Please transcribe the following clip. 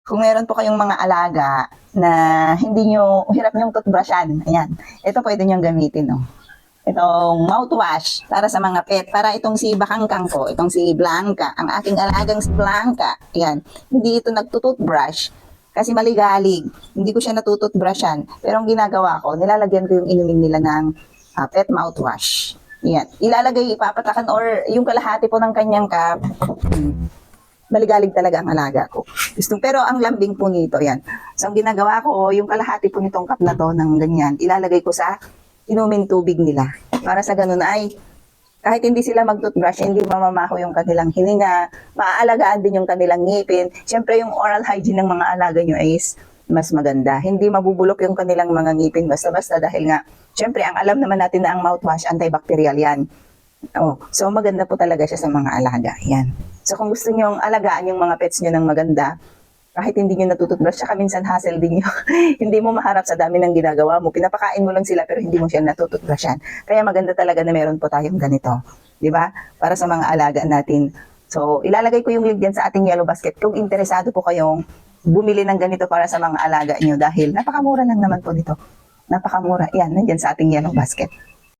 Kung meron po kayong mga alaga na hindi nyo, hirap nyong toothbrushan, ayan, ito pwede nyong gamitin, no? Itong mouthwash para sa mga pet. Para itong si Bakangkang ko, itong si Blanca, ang aking alagang si Blanca, ayan, hindi ito nagtutoothbrush kasi maligalig. Hindi ko siya natututbrushan. Pero ang ginagawa ko, nilalagyan ko yung inumin nila ng pet mouthwash. Yan. Ilalagay, ipapatakan or yung kalahati po ng kanyang cup. Maligalig talaga ang alaga ko. Pero ang lambing po nito, yan. So, ang ginagawa ko, yung kalahati po nitong cup na to ng ganyan, ilalagay ko sa inumin tubig nila. Para sa ganun ay, kahit hindi sila mag-toothbrush, hindi mamamaho yung kanilang hininga, maaalagaan din yung kanilang ngipin. Siyempre, yung oral hygiene ng mga alaga nyo is mas maganda. Hindi mabubulok yung kanilang mga ngipin basta-basta dahil nga, siyempre, ang alam naman natin na ang mouthwash, antibacterial yan. Oh, so maganda po talaga siya sa mga alaga. Yan. So kung gusto nyo alagaan yung mga pets nyo ng maganda, kahit hindi nyo natututbrush, saka minsan hassle din nyo. Hindi mo maharap sa dami ng ginagawa mo. Pinapakain mo lang sila pero hindi mo siya natututbrushan. Kaya maganda talaga na meron po tayong ganito. Di ba? Para sa mga alaga natin. So ilalagay ko yung link dyan sa ating yellow basket kung interesado po kayong bumili ng ganito para sa mga alaga nyo dahil napakamura lang naman po nito. Napakamura. Yan, nandyan sa ating yellow basket.